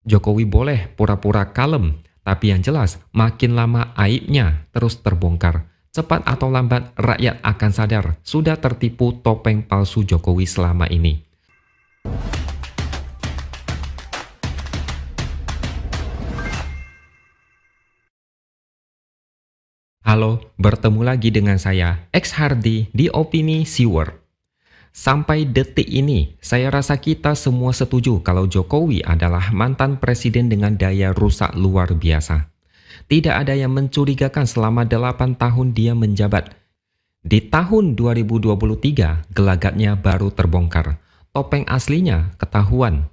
Jokowi boleh pura-pura kalem, tapi yang jelas makin lama aibnya terus terbongkar. Cepat atau lambat rakyat akan sadar sudah tertipu topeng palsu Jokowi selama ini. Halo, bertemu lagi dengan saya, X Hardy di Opini Siwer. Sampai detik ini, saya rasa kita semua setuju kalau Jokowi adalah mantan presiden dengan daya rusak luar biasa. Tidak ada yang mencurigakan selama 8 tahun dia menjabat. Di tahun 2023, gelagatnya baru terbongkar. Topeng aslinya ketahuan.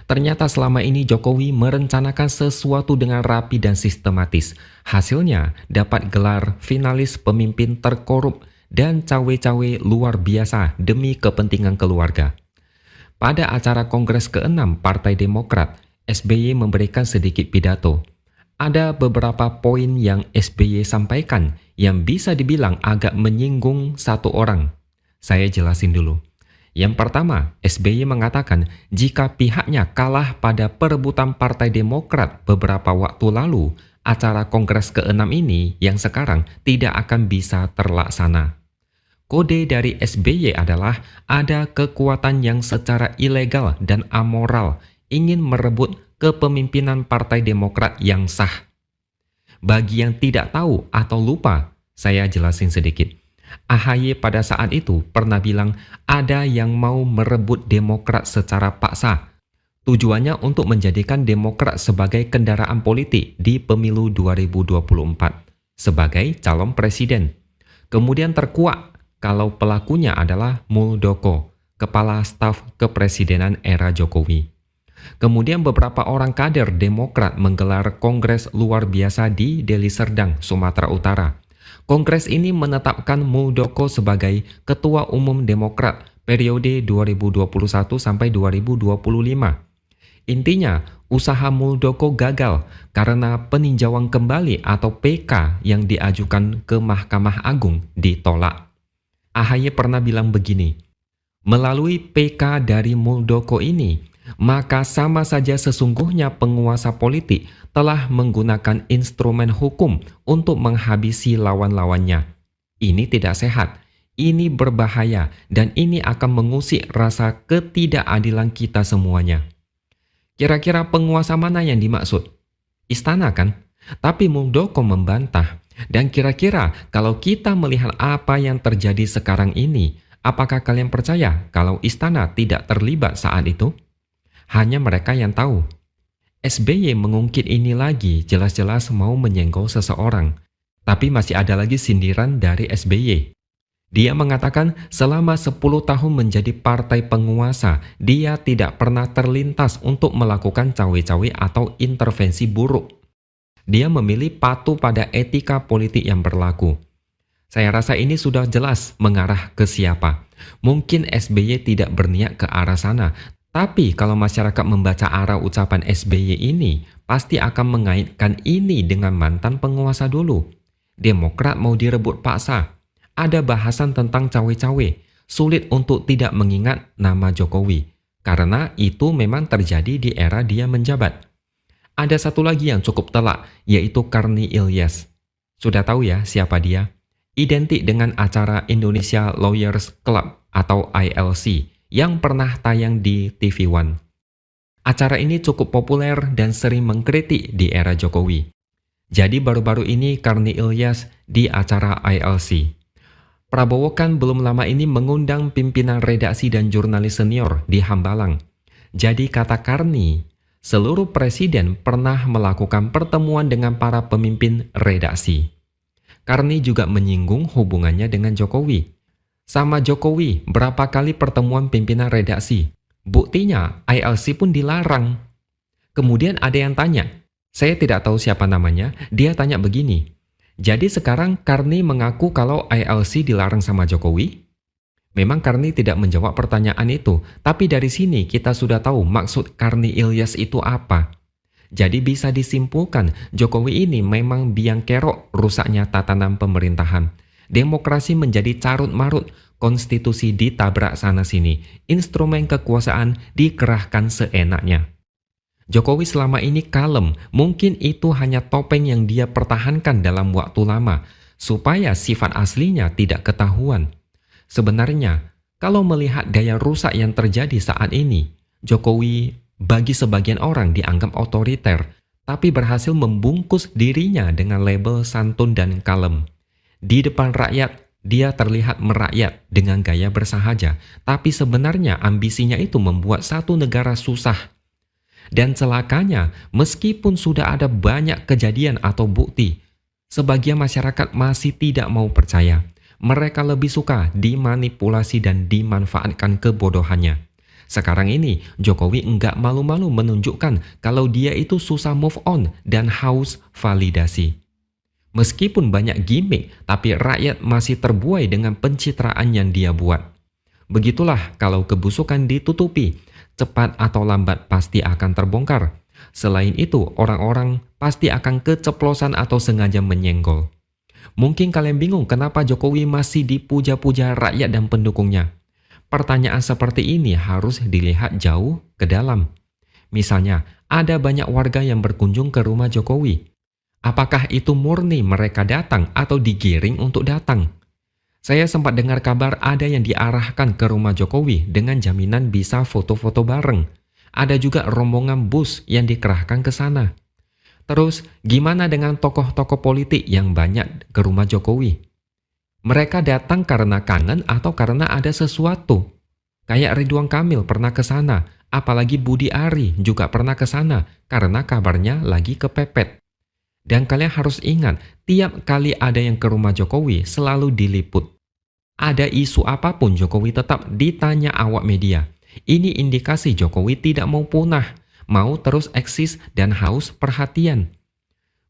Ternyata selama ini Jokowi merencanakan sesuatu dengan rapi dan sistematis. Hasilnya dapat gelar finalis pemimpin terkorup dan cawe-cawe luar biasa demi kepentingan keluarga. Pada acara Kongres ke-6 Partai Demokrat, SBY memberikan sedikit pidato. Ada beberapa poin yang SBY sampaikan yang bisa dibilang agak menyinggung satu orang. Saya jelasin dulu. Yang pertama, SBY mengatakan jika pihaknya kalah pada perebutan Partai Demokrat beberapa waktu lalu, acara Kongres ke-6 ini yang sekarang tidak akan bisa terlaksana. Kode dari SBY adalah ada kekuatan yang secara ilegal dan amoral ingin merebut kepemimpinan Partai Demokrat yang sah. Bagi yang tidak tahu atau lupa, saya jelasin sedikit. AHY pada saat itu pernah bilang ada yang mau merebut Demokrat secara paksa. Tujuannya untuk menjadikan Demokrat sebagai kendaraan politik di pemilu 2024 sebagai calon presiden. Kemudian terkuak kalau pelakunya adalah Muldoko, kepala staf kepresidenan era Jokowi. Kemudian beberapa orang kader Demokrat menggelar kongres luar biasa di Deli Serdang, Sumatera Utara. Kongres ini menetapkan Muldoko sebagai Ketua Umum Demokrat periode 2021 sampai 2025. Intinya, usaha Muldoko gagal karena peninjauan kembali atau PK yang diajukan ke Mahkamah Agung ditolak. AHY pernah bilang begini, melalui PK dari Muldoko ini, maka sama saja sesungguhnya penguasa politik telah menggunakan instrumen hukum untuk menghabisi lawan-lawannya. Ini tidak sehat, ini berbahaya, dan ini akan mengusik rasa ketidakadilan kita semuanya. Kira-kira penguasa mana yang dimaksud? Istana kan? Tapi Muldoko membantah. Dan kira-kira kalau kita melihat apa yang terjadi sekarang ini, apakah kalian percaya kalau istana tidak terlibat saat itu? Hanya mereka yang tahu. SBY mengungkit ini lagi jelas-jelas mau menyenggol seseorang. Tapi masih ada lagi sindiran dari SBY. Dia mengatakan selama 10 tahun menjadi partai penguasa, dia tidak pernah terlintas untuk melakukan cawe-cawe atau intervensi buruk. Dia memilih patuh pada etika politik yang berlaku. Saya rasa ini sudah jelas mengarah ke siapa. Mungkin SBY tidak berniat ke arah sana, tapi kalau masyarakat membaca arah ucapan SBY ini, pasti akan mengaitkan ini dengan mantan penguasa dulu. Demokrat mau direbut paksa. Ada bahasan tentang cawe-cawe. Sulit untuk tidak mengingat nama Jokowi, karena itu memang terjadi di era dia menjabat. Ada satu lagi yang cukup telak, yaitu Karni Ilyas. Sudah tahu ya siapa dia? Identik dengan acara Indonesia Lawyers Club atau ILC yang pernah tayang di TV One. Acara ini cukup populer dan sering mengkritik di era Jokowi. Jadi baru-baru ini Karni Ilyas di acara ILC. Prabowo kan belum lama ini mengundang pimpinan redaksi dan jurnalis senior di Hambalang. Jadi kata Karni, seluruh presiden pernah melakukan pertemuan dengan para pemimpin redaksi. Karni juga menyinggung hubungannya dengan Jokowi. Sama Jokowi, berapa kali pertemuan pimpinan redaksi? Buktinya, ILC pun dilarang. Kemudian ada yang tanya, saya tidak tahu siapa namanya, dia tanya begini, jadi sekarang Karni mengaku kalau ILC dilarang sama Jokowi? Memang Karni tidak menjawab pertanyaan itu, tapi dari sini kita sudah tahu maksud Karni Ilyas itu apa. Jadi bisa disimpulkan, Jokowi ini memang biang kerok rusaknya tatanan pemerintahan. Demokrasi menjadi carut-marut, konstitusi ditabrak sana-sini, instrumen kekuasaan dikerahkan seenaknya. Jokowi selama ini kalem, mungkin itu hanya topeng yang dia pertahankan dalam waktu lama, supaya sifat aslinya tidak ketahuan. Sebenarnya, kalau melihat gaya rusak yang terjadi saat ini, Jokowi bagi sebagian orang dianggap otoriter, tapi berhasil membungkus dirinya dengan label santun dan kalem. Di depan rakyat, dia terlihat merakyat dengan gaya bersahaja, tapi sebenarnya ambisinya itu membuat satu negara susah. Dan celakanya, meskipun sudah ada banyak kejadian atau bukti, sebagian masyarakat masih tidak mau percaya. Mereka lebih suka dimanipulasi dan dimanfaatkan kebodohannya. Sekarang ini, Jokowi enggak malu-malu menunjukkan kalau dia itu susah move on dan haus validasi. Meskipun banyak gimmick, tapi rakyat masih terbuai dengan pencitraan yang dia buat. Begitulah kalau kebusukan ditutupi, cepat atau lambat pasti akan terbongkar. Selain itu, orang-orang pasti akan keceplosan atau sengaja menyenggol. Mungkin kalian bingung kenapa Jokowi masih dipuja-puja rakyat dan pendukungnya. Pertanyaan seperti ini harus dilihat jauh ke dalam. Misalnya, ada banyak warga yang berkunjung ke rumah Jokowi. Apakah itu murni mereka datang atau digiring untuk datang? Saya sempat dengar kabar ada yang diarahkan ke rumah Jokowi dengan jaminan bisa foto-foto bareng. Ada juga rombongan bus yang dikerahkan ke sana. Terus, gimana dengan tokoh-tokoh politik yang banyak ke rumah Jokowi? Mereka datang karena kangen atau karena ada sesuatu. Kayak Ridwan Kamil pernah ke sana, apalagi Budi Ari juga pernah ke sana karena kabarnya lagi kepepet. Dan kalian harus ingat, tiap kali ada yang ke rumah Jokowi selalu diliput. Ada isu apapun Jokowi tetap ditanya awak media. Ini indikasi Jokowi tidak mau punah, mau terus eksis dan haus perhatian.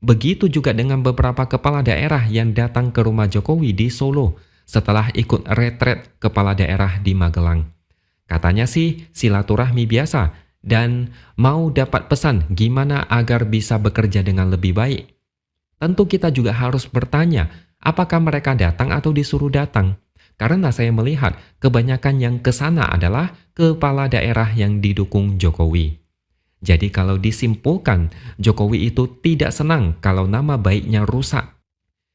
Begitu juga dengan beberapa kepala daerah yang datang ke rumah Jokowi di Solo setelah ikut retret kepala daerah di Magelang. Katanya sih silaturahmi biasa dan mau dapat pesan gimana agar bisa bekerja dengan lebih baik. Tentu kita juga harus bertanya, apakah mereka datang atau disuruh datang? Karena saya melihat kebanyakan yang ke sana adalah kepala daerah yang didukung Jokowi. Jadi kalau disimpulkan, Jokowi itu tidak senang kalau nama baiknya rusak.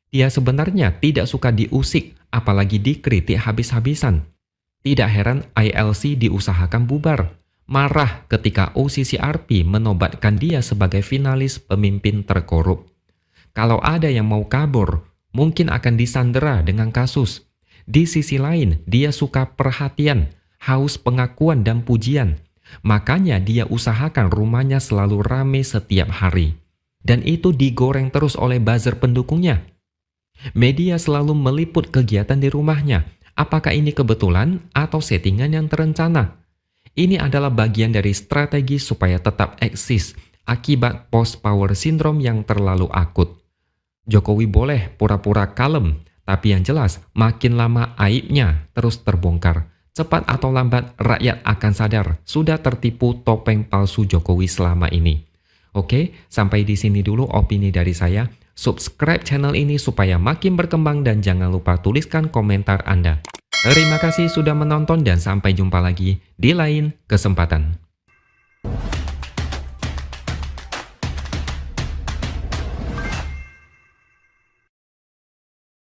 Dia sebenarnya tidak suka diusik, apalagi dikritik habis-habisan. Tidak heran ILC diusahakan bubar. Marah ketika OCCRP menobatkan dia sebagai finalis pemimpin terkorup. Kalau ada yang mau kabur, mungkin akan disandera dengan kasus. Di sisi lain, dia suka perhatian, haus pengakuan dan pujian. Makanya dia usahakan rumahnya selalu rame setiap hari. Dan itu digoreng terus oleh buzzer pendukungnya. Media selalu meliput kegiatan di rumahnya. Apakah ini kebetulan atau settingan yang terencana? Ini adalah bagian dari strategi supaya tetap eksis akibat post-power syndrome yang terlalu akut. Jokowi boleh pura-pura kalem, tapi yang jelas makin lama aibnya terus terbongkar. Cepat atau lambat rakyat akan sadar sudah tertipu topeng palsu Jokowi selama ini. Oke, sampai di sini dulu opini dari saya. Subscribe channel ini supaya makin berkembang dan jangan lupa tuliskan komentar Anda. Terima kasih sudah menonton dan sampai jumpa lagi di lain kesempatan.